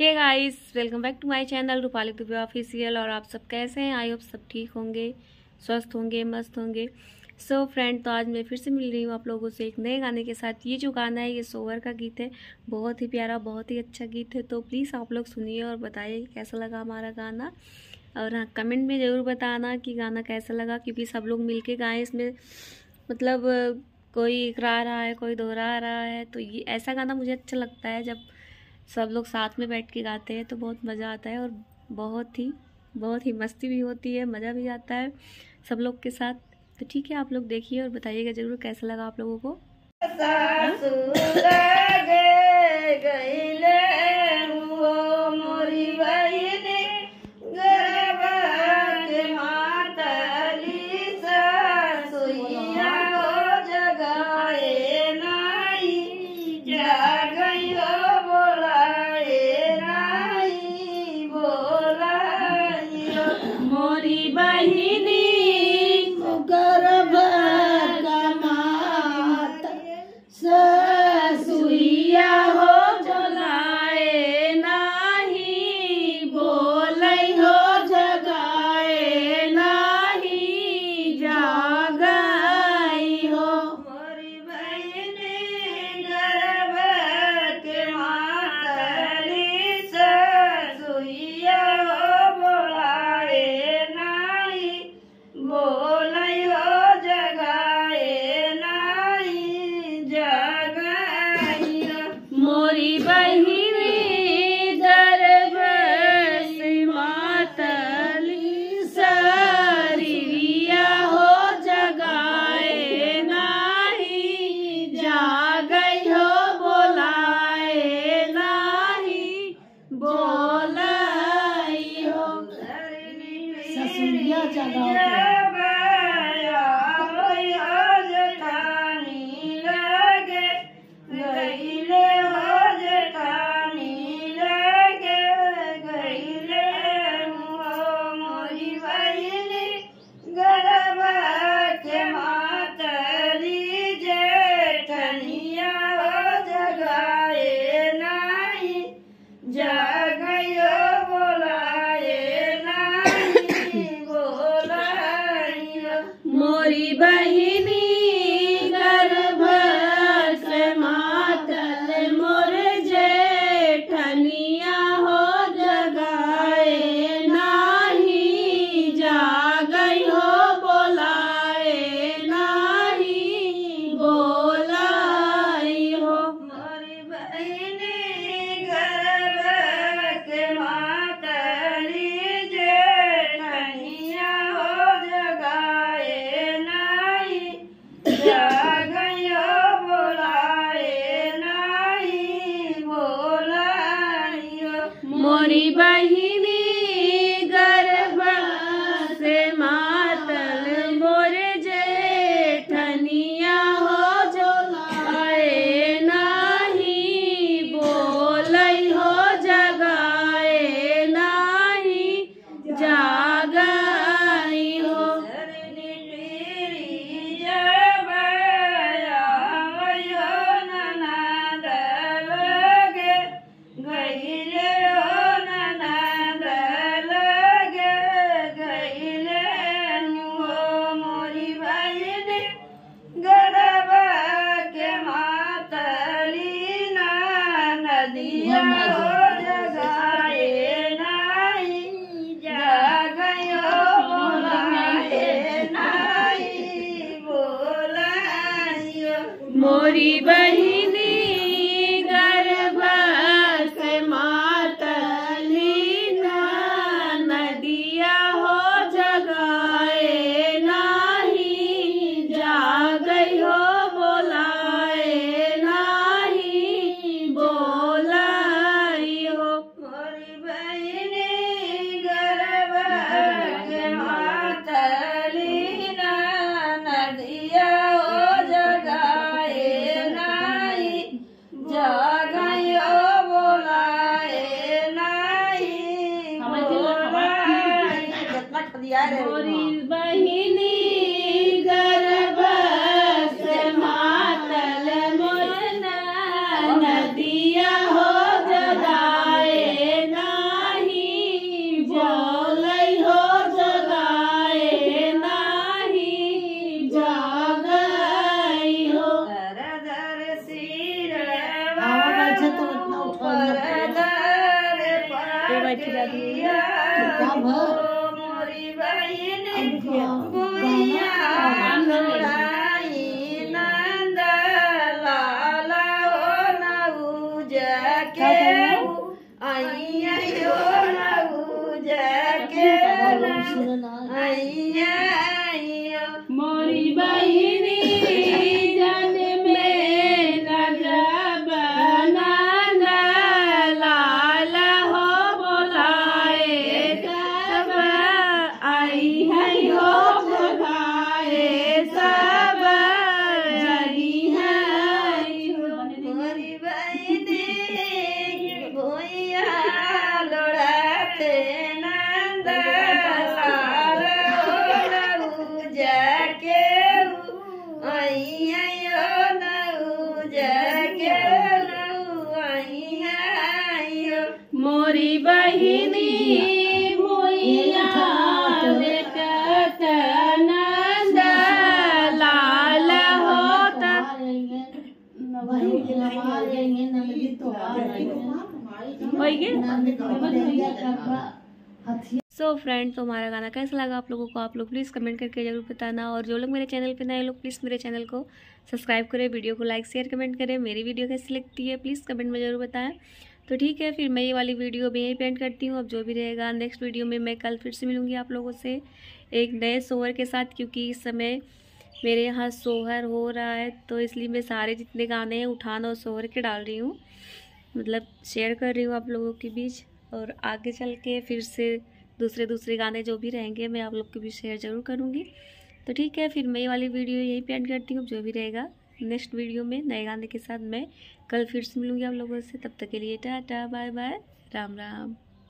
हे guys, welcome back to my channel Rupali Dubey official. और आप सब कैसे हैं? आई होप सब ठीक होंगे, स्वस्थ होंगे, मस्त होंगे। सो फ्रेंड, तो आज मैं फिर से मिल रही हूँ आप लोगों से एक नए गाने के साथ। ये जो गाना है ये सोवर का गीत है, बहुत ही प्यारा, बहुत ही अच्छा गीत है। तो प्लीज़ आप लोग सुनिए और बताइए कि कैसा लगा हमारा गाना। और हाँ, कमेंट में ज़रूर बताना कि गाना कैसा लगा, क्योंकि सब लोग मिल के गाएँ इसमें। मतलब कोई गा रहा है, कोई दोहरा रहा है, तो ये ऐसा गाना मुझे अच्छा लगता है जब सब लोग साथ में बैठ के गाते हैं तो बहुत मज़ा आता है। और बहुत ही मस्ती भी होती है, मज़ा भी आता है सब लोग के साथ। तो ठीक है, आप लोग देखिए और बताइएगा ज़रूर कैसा लगा आप लोगों को। मोरी बहिनी गर्भ से मातली सरिया हो जगाए नाही, जागई हो बोलाए नाही, बोलाई हो ससुरिया जगाओ। मोरी बहिनी गर्भ से मातल मोर जेठनिया हो जगाए नाही, जागई हो बोलाए नाही, बोलाई हो। मोरी बहिनी गर्भ के मातली जेठनिया हो जगाए जागयो बोलाए नाही, बोलाइयो। मोरी बहिनी गर्भ से मातल मोर जेठनिया हो जगाए नाही, बोलई हो जगाए नाही, जागई हो। मोरी बहिनी गर्भ से मातली नदिया हो जगाए नाही, जागई हो बोलाए नाही, बोलाई हो। मोरी बहिनी गर्भ से मातली नदिया हो जगाए जागयो बोलाए नाही, मोरी बहिनी गर्भ से मातल मोर नदिया हो जगाए बैठ जाती है मोरी बहन बुढ़िया लोड़ाई नंद लाला हो नऊ जाके आइयो नऊ जाके आइयो मोरी बहिनी जन में राजा बनन लाल हो बोलाए सब आई है हो बोलाए सब आई है मोरी बहनी भैया लोड़ाते नंद लाल नऊ जाके आइयो नऊ जाके नऊ आइयो मोरी बहिनी मोइया बेटा नंद लाल होता सो फ्रेंड, तो हमारा गाना कैसा लगा आप लोगों को, आप लोग प्लीज़ कमेंट करके जरूर बताना। और जो लोग मेरे चैनल पे नए लोग प्लीज़ मेरे चैनल को सब्सक्राइब करें, वीडियो को लाइक शेयर कमेंट करें। मेरी वीडियो कैसी लगती है प्लीज़ कमेंट में ज़रूर बताएं। तो ठीक है, फिर मैं ये वाली वीडियो भी यहीं पे एंड करती हूँ। अब जो भी रहेगा नेक्स्ट वीडियो में मैं कल फिर से मिलूँगी आप लोगों से एक नए सोहर के साथ, क्योंकि इस समय मेरे यहाँ सोहर हो रहा है, तो इसलिए मैं सारे जितने गाने हैं उठान और सोहर के डाल रही हूँ, मतलब शेयर कर रही हूँ आप लोगों के बीच। और आगे चल के फिर से दूसरे गाने जो भी रहेंगे मैं आप लोग के बीच शेयर ज़रूर करूँगी। तो ठीक है, फिर मैं ये वाली वीडियो यहीं पे एंड करती हूँ। जो भी रहेगा नेक्स्ट वीडियो में नए गाने के साथ मैं कल फिर से मिलूँगी आप लोगों से। तब तक के लिए tata bye bye, Ram Ram.